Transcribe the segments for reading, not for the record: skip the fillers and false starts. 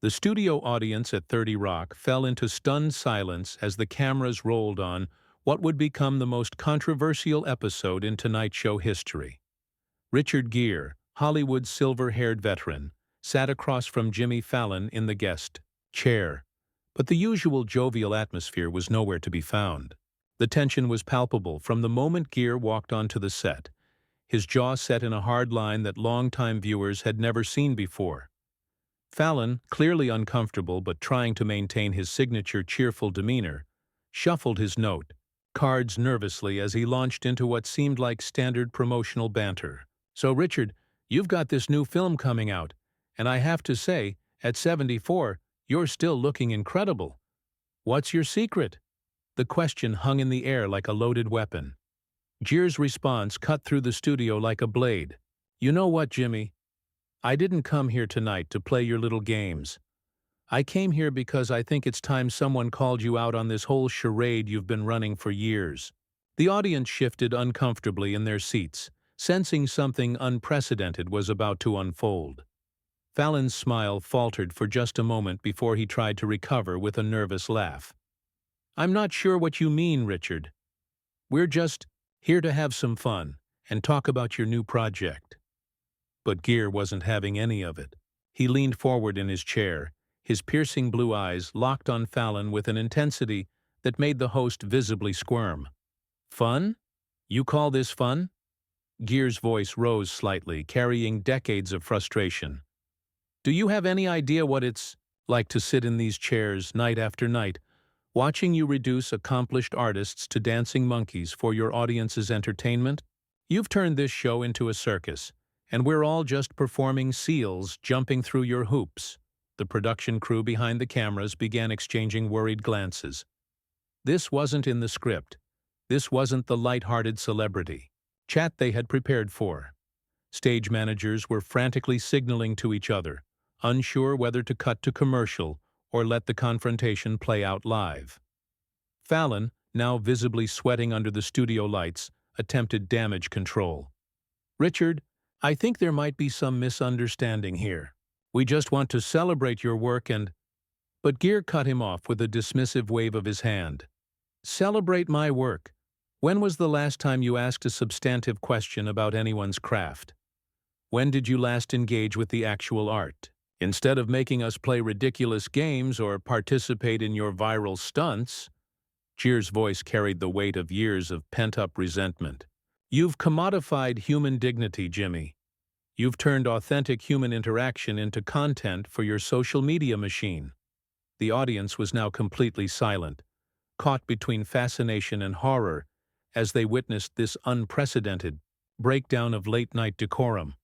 The studio audience at 30 Rock fell into stunned silence as the cameras rolled on what would become the most controversial episode in Tonight Show history. Richard Gere, Hollywood's silver-haired veteran, sat across from Jimmy Fallon in the guest chair, but the usual jovial atmosphere was nowhere to be found. The tension was palpable from the moment Gere walked onto the set, his jaw set in a hard line that longtime viewers had never seen before. Fallon, clearly uncomfortable but trying to maintain his signature cheerful demeanor, shuffled his note cards nervously as he launched into what seemed like standard promotional banter. "So, Richard, you've got this new film coming out, and I have to say, at 74, you're still looking incredible. What's your secret?" The question hung in the air like a loaded weapon. Gere's response cut through the studio like a blade. "You know what, Jimmy? I didn't come here tonight to play your little games. I came here because I think it's time someone called you out on this whole charade you've been running for years." The audience shifted uncomfortably in their seats, sensing something unprecedented was about to unfold. Fallon's smile faltered for just a moment before he tried to recover with a nervous laugh. "I'm not sure what you mean, Richard. We're just here to have some fun and talk about your new project." But Gere wasn't having any of it. He leaned forward in his chair, his piercing blue eyes locked on Fallon with an intensity that made the host visibly squirm. "Fun? You call this fun?" Gere's voice rose slightly, carrying decades of frustration. "Do you have any idea what it's like to sit in these chairs night after night, watching you reduce accomplished artists to dancing monkeys for your audience's entertainment? You've turned this show into a circus, and we're all just performing seals jumping through your hoops." The production crew behind the cameras began exchanging worried glances. This wasn't in the script. This wasn't the light-hearted celebrity chat they had prepared for. Stage managers were frantically signaling to each other, unsure whether to cut to commercial or let the confrontation play out live. Fallon, now visibly sweating under the studio lights, attempted damage control. "Richard, I think there might be some misunderstanding here. We just want to celebrate your work and—" But Gere cut him off with a dismissive wave of his hand. "Celebrate my work? When was the last time you asked a substantive question about anyone's craft? When did you last engage with the actual art? Instead of making us play ridiculous games or participate in your viral stunts." Gere's voice carried the weight of years of pent-up resentment. "You've commodified human dignity, Jimmy. You've turned authentic human interaction into content for your social media machine." The audience was now completely silent, caught between fascination and horror as they witnessed this unprecedented breakdown of late-night decorum.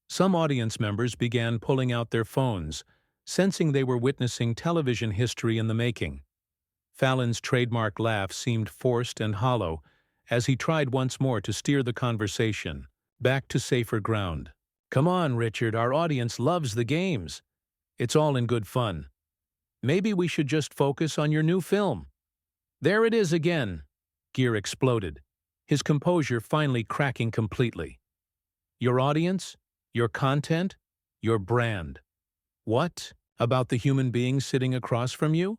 Some audience members began pulling out their phones, sensing they were witnessing television history in the making. Fallon's trademark laugh seemed forced and hollow as he tried once more to steer the conversation back to safer ground. "Come on, Richard, our audience loves the games. It's all in good fun. Maybe we should just focus on your new film." "There it is again," Gere exploded, his composure finally cracking completely. "Your audience, your content, your brand. What about the human being sitting across from you?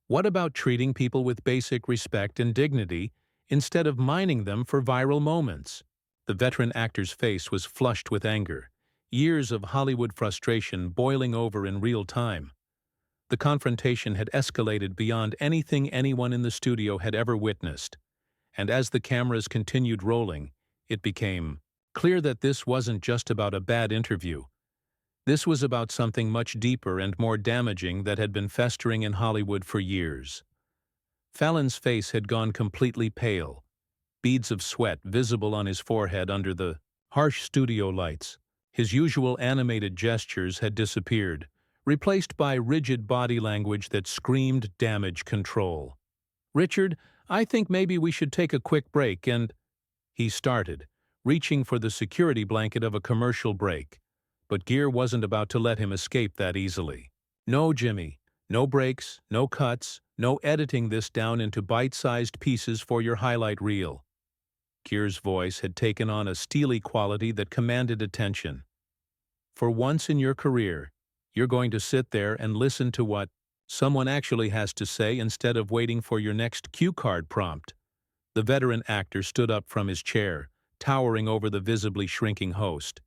What about treating people with basic respect and dignity instead of mining them for viral moments?" The veteran actor's face was flushed with anger, years of Hollywood frustration boiling over in real time. The confrontation had escalated beyond anything anyone in the studio had ever witnessed, and as the cameras continued rolling, it became clear that this wasn't just about a bad interview. This was about something much deeper and more damaging that had been festering in Hollywood for years. Fallon's face had gone completely pale, beads of sweat visible on his forehead under the harsh studio lights. His usual animated gestures had disappeared, replaced by rigid body language that screamed damage control. "Richard, I think maybe we should take a quick break and—" he started, reaching for the security blanket of a commercial break. But Gere wasn't about to let him escape that easily. "No, Jimmy. No breaks, no cuts, no editing this down into bite-sized pieces for your highlight reel." Gere's voice had taken on a steely quality that commanded attention. "For once in your career, You're going to sit there and listen to what someone actually has to say instead of waiting for your next cue card prompt." The veteran actor stood up from his chair, towering over the visibly shrinking host.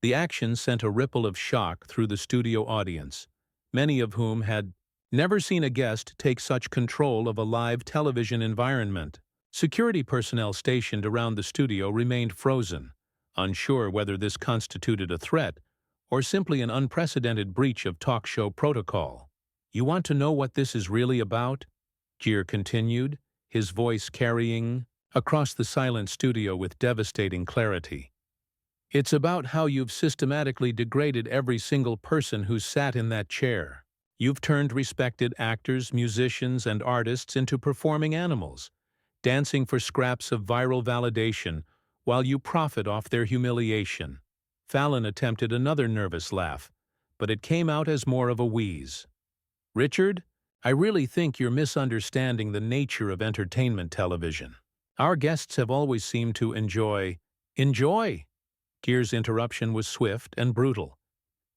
The action sent a ripple of shock through the studio audience, many of whom had never seen a guest take such control of a live television environment. Security personnel stationed around the studio remained frozen, unsure whether this constituted a threat or simply an unprecedented breach of talk show protocol. "You want to know what this is really about?" Gere continued, his voice carrying across the silent studio with devastating clarity. "It's about how you've systematically degraded every single person who's sat in that chair. You've turned respected actors, musicians, and artists into performing animals, dancing for scraps of viral validation while you profit off their humiliation." Fallon attempted another nervous laugh, but it came out as more of a wheeze. "Richard, I really think you're misunderstanding the nature of entertainment television. Our guests have always seemed to enjoy—" "Enjoy?" Gere's interruption was swift and brutal.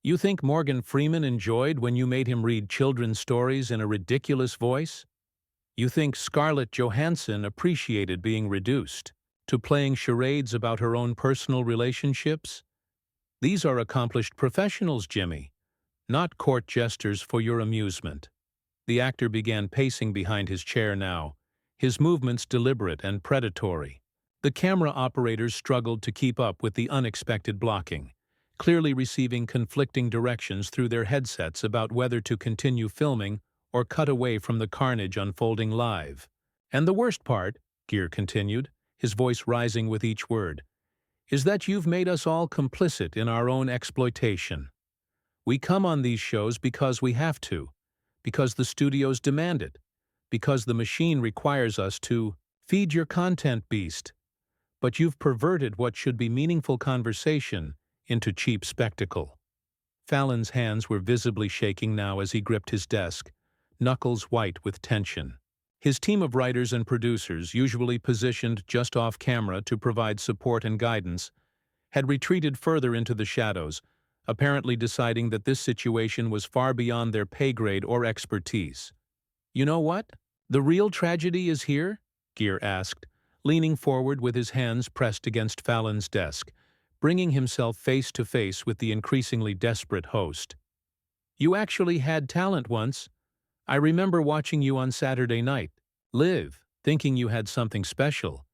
"You think Morgan Freeman enjoyed when you made him read children's stories in a ridiculous voice? You think Scarlett Johansson appreciated being reduced to playing charades about her own personal relationships? These are accomplished professionals, Jimmy, not court jesters for your amusement." The actor began pacing behind his chair now, his movements deliberate and predatory. The camera operators struggled to keep up with the unexpected blocking, clearly receiving conflicting directions through their headsets about whether to continue filming or cut away from the carnage unfolding live. "And the worst part," Gere continued, his voice rising with each word, "is that you've made us all complicit in our own exploitation. We come on these shows because we have to, because the studios demand it, because the machine requires us to feed your content beast. But you've perverted what should be meaningful conversation into cheap spectacle." Fallon's hands were visibly shaking now as he gripped his desk, knuckles white with tension. His team of writers and producers, usually positioned just off camera to provide support and guidance, had retreated further into the shadows, apparently deciding that this situation was far beyond their pay grade or expertise. "You know what? The real tragedy is here?" Gere asked, leaning forward with his hands pressed against Fallon's desk, bringing himself face to face with the increasingly desperate host. "You actually had talent once. I remember watching you on Saturday Night Live, thinking you had something special,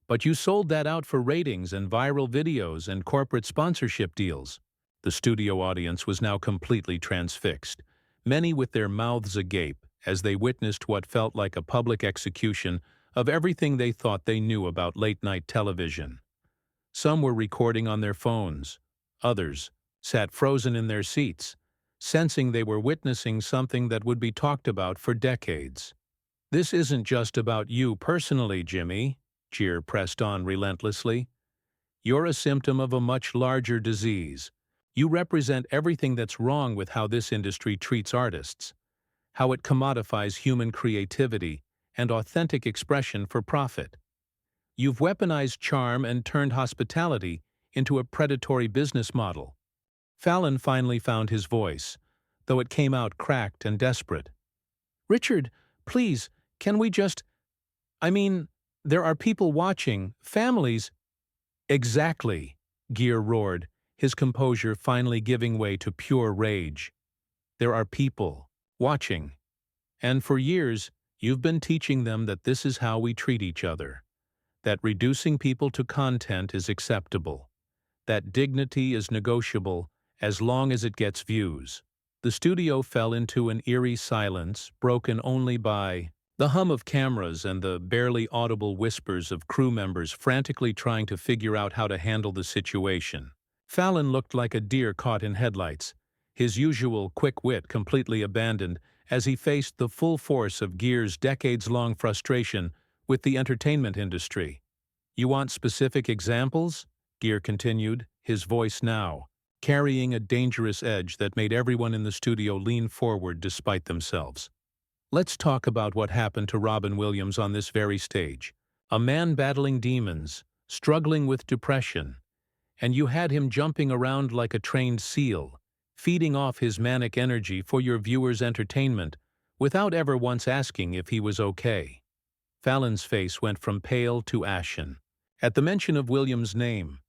but you sold that out for ratings and viral videos and corporate sponsorship deals." The studio audience was now completely transfixed, many with their mouths agape as they witnessed what felt like a public execution of everything they thought they knew about late-night television. Some were recording on their phones. Others sat frozen in their seats, sensing they were witnessing something that would be talked about for decades. "This isn't just about you personally, Jimmy," Gere pressed on relentlessly. "You're a symptom of a much larger disease. You represent everything that's wrong with how this industry treats artists, how it commodifies human creativity and authentic expression for profit. You've weaponized charm and turned hospitality into a predatory business model." Fallon finally found his voice, though it came out cracked and desperate. "Richard, please, can we just— I mean, there are people watching, families—" "Exactly," Gere roared, his composure finally giving way to pure rage. "There are people watching. And for years, you've been teaching them that this is how we treat each other, that reducing people to content is acceptable, that dignity is negotiable as long as it gets views." The studio fell into an eerie silence, broken only by the hum of cameras and the barely audible whispers of crew members frantically trying to figure out how to handle the situation. Fallon looked like a deer caught in headlights, his usual quick wit completely abandoned as he faced the full force of Gere's decades-long frustration with the entertainment industry. "You want specific examples?" Gere continued, his voice now carrying a dangerous edge that made everyone in the studio lean forward despite themselves. "Let's talk about what happened to Robin Williams on this very stage. A man battling demons, struggling with depression, and you had him jumping around like a trained seal, feeding off his manic energy for your viewers' entertainment without ever once asking if he was okay. Fallon's face went from pale to ashen. At the mention of William's name,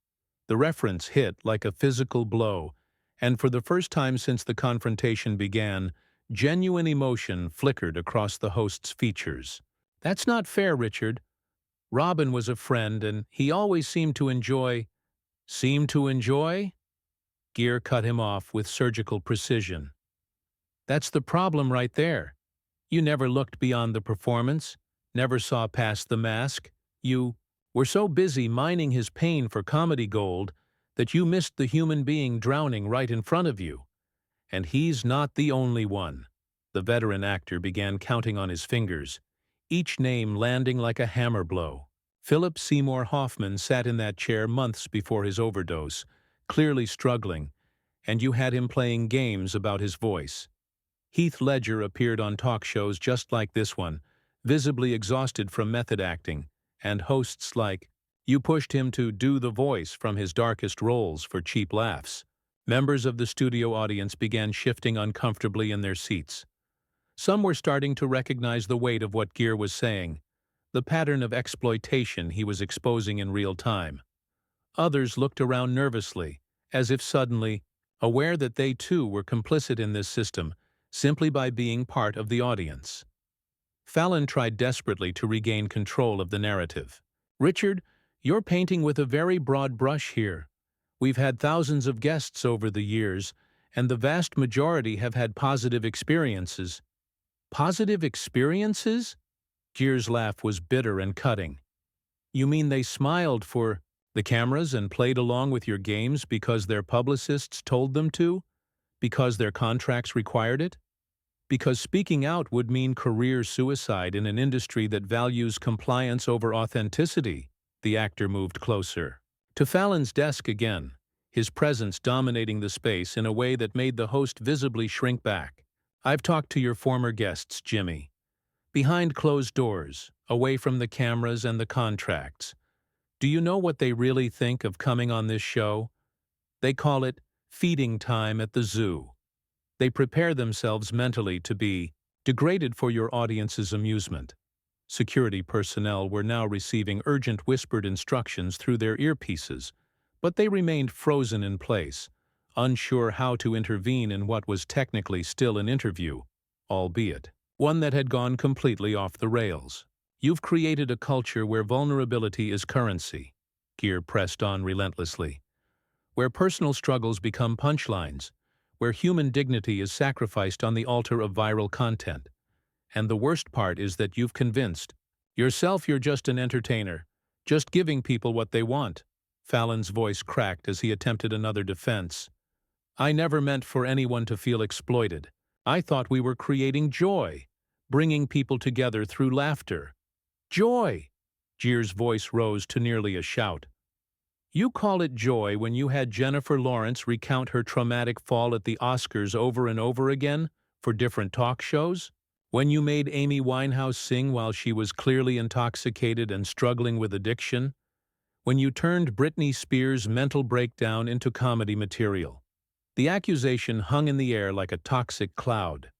the reference hit like a physical blow, and for the first time since the confrontation began, genuine emotion flickered across the host's features. "That's not fair, Richard. Robin was a friend, and he always seemed to enjoy—" "Seemed to enjoy?" Gere cut him off with surgical precision. "That's the problem right there. You never looked beyond the performance, never saw past the mask. You were so busy mining his pain for comedy gold that you missed the human being drowning right in front of you. And he's not the only one." The veteran actor began counting on his fingers, each name landing like a hammer blow. Philip Seymour Hoffman sat in that chair months before his overdose, clearly struggling, and you had him playing games about his voice. Heath Ledger appeared on talk shows just like this one, visibly exhausted from method acting, and hosts like you pushed him to do the voice from his darkest roles for cheap laughs. Members of the studio audience began shifting uncomfortably in their seats. Some were starting to recognize the weight of what Gere was saying, the pattern of exploitation he was exposing in real time. Others looked around nervously, as if suddenly aware that they too were complicit in this system simply by being part of the audience. Fallon tried desperately to regain control of the narrative. "Richard, you're painting with a very broad brush here. We've had thousands of guests over the years, and the vast majority have had positive experiences." "Positive experiences?" Gere's laugh was bitter and cutting. "You mean they smiled for the cameras and played along with your games because their publicists told them to? Because their contracts required it? Because speaking out would mean career suicide in an industry that values compliance over authenticity?" The actor moved closer to Fallon's desk again, his presence dominating the space in a way that made the host visibly shrink back. "I've talked to your former guests, Jimmy. Behind closed doors, away from the cameras and the contracts. Do you know what they really think of coming on this show? They call it feeding time at the zoo. They prepare themselves mentally to be degraded for your audience's amusement." Security personnel were now receiving urgent whispered instructions through their earpieces, but they remained frozen in place, unsure how to intervene in what was technically still an interview, albeit one that had gone completely off the rails. "You've created a culture where vulnerability is currency," Gere pressed on relentlessly, "where personal struggles become punchlines, where human dignity is sacrificed on the altar of viral content. And the worst part is that you've convinced yourself you're just an entertainer, just giving people what they want." Fallon's voice cracked as he attempted another defense. "I never meant for anyone to feel exploited. I thought we were creating joy, bringing people together through laughter." "Joy!" Gere's voice rose to nearly a shout. "You call it joy when you had Jennifer Lawrence recount her traumatic fall at the Oscars over and over again for different talk shows? When you made Amy Winehouse sing while she was clearly intoxicated and struggling with addiction? When you turned Britney Spears' mental breakdown into comedy material?" The accusation hung in the air like a toxic cloud.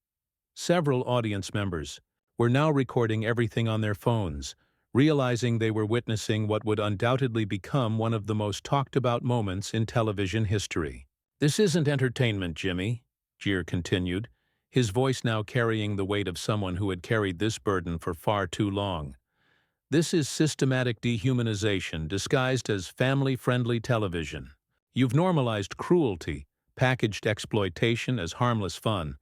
Several audience members were now recording everything on their phones, realizing they were witnessing what would undoubtedly become one of the most talked-about moments in television history. "This isn't entertainment, Jimmy," Gere continued, his voice now carrying the weight of someone who had carried this burden for far too long. "This is systematic dehumanization disguised as family-friendly television. You've normalized cruelty, packaged exploitation as harmless fun,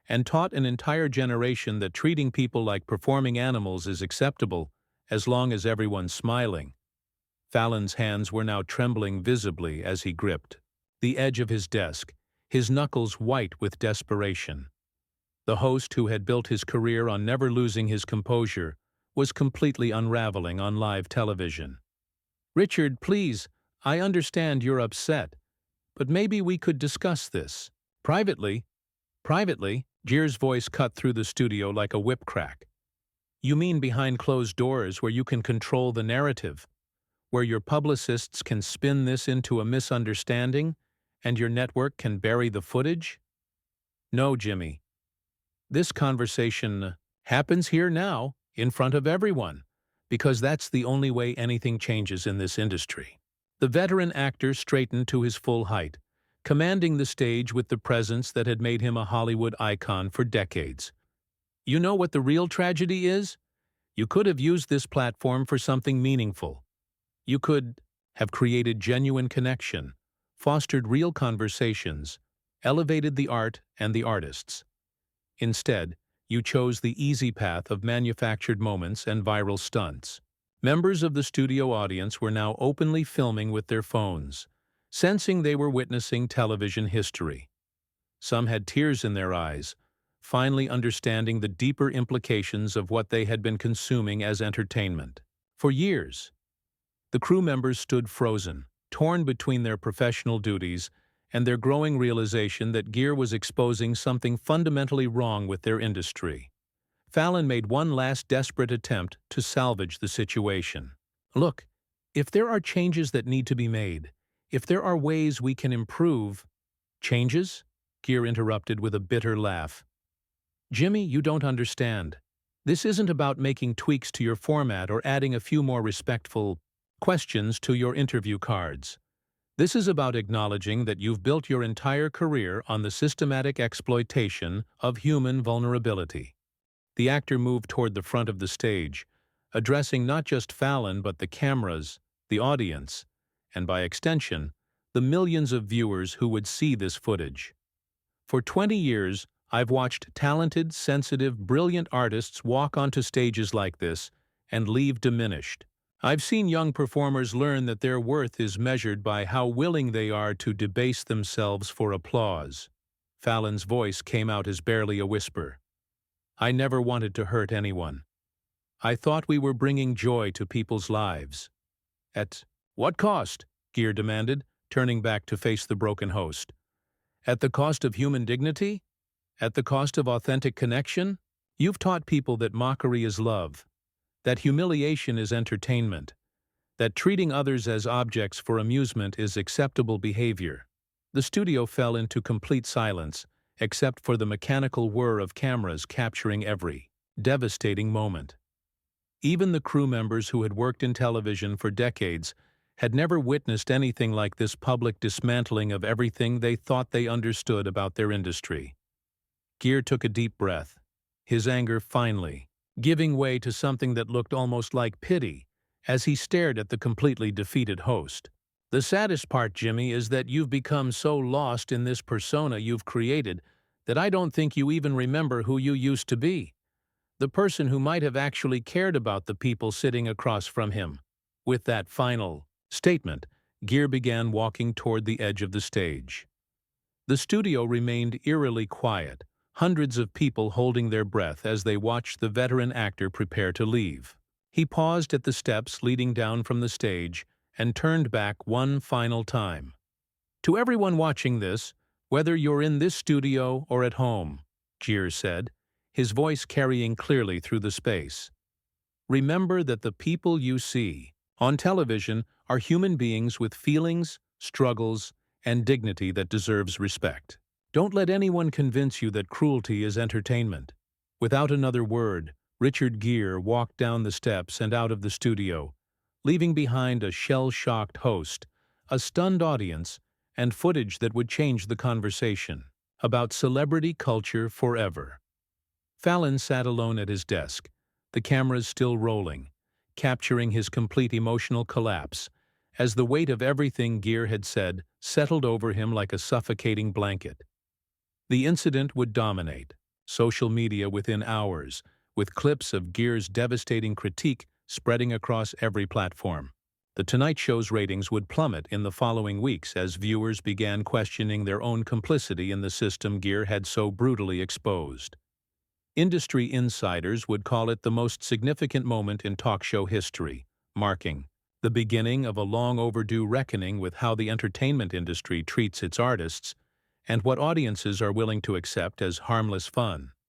and taught an entire generation that treating people like performing animals is acceptable as long as everyone's smiling." Fallon's hands were now trembling visibly as he gripped the edge of his desk, his knuckles white with desperation. The host, who had built his career on never losing his composure, was completely unraveling on live television. "Richard, please, I understand you're upset, but maybe we could discuss this. Privately." "Privately?" Gere's voice cut through the studio like a whip crack. "You mean behind closed doors where you can control the narrative? Where your publicists can spin this into a misunderstanding and your network can bury the footage? No, Jimmy. This conversation happens here now, in front of everyone, because that's the only way anything changes in this industry. The veteran actor straightened to his full height, commanding the stage with the presence that had made him a Hollywood icon for decades. You know what the real tragedy is? You could have used this platform for something meaningful. You could have created genuine connection, fostered real conversations, elevated the art and the artists. Instead, you chose the easy path of manufactured moments and viral stunts. Members of the studio audience were now openly filming with their phones, sensing they were witnessing television history. Some had tears in their eyes, finally understanding the deeper implications of what they had been consuming as entertainment. For years, the crew members stood frozen, torn between their professional duties and their growing realization that Gere was exposing something fundamentally wrong with their industry. Fallon made one last desperate attempt to salvage the situation. Look, if there are changes that need to be made, if there are ways we can improve— Changes? Gere interrupted with a bitter laugh. Jimmy, you don't understand. This isn't about making tweaks to your format or adding a few more respectful questions to your interview cards. This is about acknowledging that you've built your entire career on the systematic exploitation of human vulnerability. The actor moved toward the front of the stage, addressing not just Fallon but the cameras, the audience, and by extension, the millions of viewers who would see this footage. For 20 years, I've watched talented, sensitive, brilliant artists walk onto stages like this and leave diminished. I've seen young performers learn that their worth is measured by how willing they are to debase themselves for applause. Fallon's voice came out as barely a whisper. I never wanted to hurt anyone. I thought we were bringing joy to people's lives. At what cost? Gere demanded, turning back to face the broken host. At the cost of human dignity? At the cost of authentic connection? You've taught people that mockery is love, that humiliation is entertainment, that treating others as objects for amusement is acceptable behavior. The studio fell into complete silence, except for the mechanical whir of cameras capturing every devastating moment. Even the crew members who had worked in television for decades had never witnessed anything like this public dismantling of everything they thought they understood about their industry. Gere took a deep breath, his anger finally giving way to something that looked almost like pity as he stared at the completely defeated host. The saddest part, Jimmy, is that you've become so lost in this persona you've created that I don't think you even remember who you used to be. The person who might have actually cared about the people sitting across from him. With that final statement, Gere began walking toward the edge of the stage. The studio remained eerily quiet, hundreds of people holding their breath as they watched the veteran actor prepare to leave. He paused at the steps leading down from the stage and turned back one final time. To everyone watching this, whether you're in this studio or at home, Gere said, his voice carrying clearly through the space. Remember that the people you see on television are human beings with feelings, struggles, and dignity that deserves respect. Don't let anyone convince you that cruelty is entertainment. Without another word, Richard Gere walked down the steps and out of the studio, leaving behind a shell-shocked host, a stunned audience, and footage that would change the conversation about celebrity culture forever. Fallon sat alone at his desk, the cameras still rolling, capturing his complete emotional collapse, as the weight of everything Gere had said settled over him like a suffocating blanket. The incident would dominate social media within hours, with clips of Gere's devastating critique spreading across every platform. The Tonight Show's ratings would plummet in the following weeks as viewers began questioning their own complicity in the system Gere had so brutally exposed. Industry insiders would call it the most significant moment in talk show history, marking the beginning of a long-overdue reckoning with how the entertainment industry treats its artists and what audiences are willing to accept as harmless fun.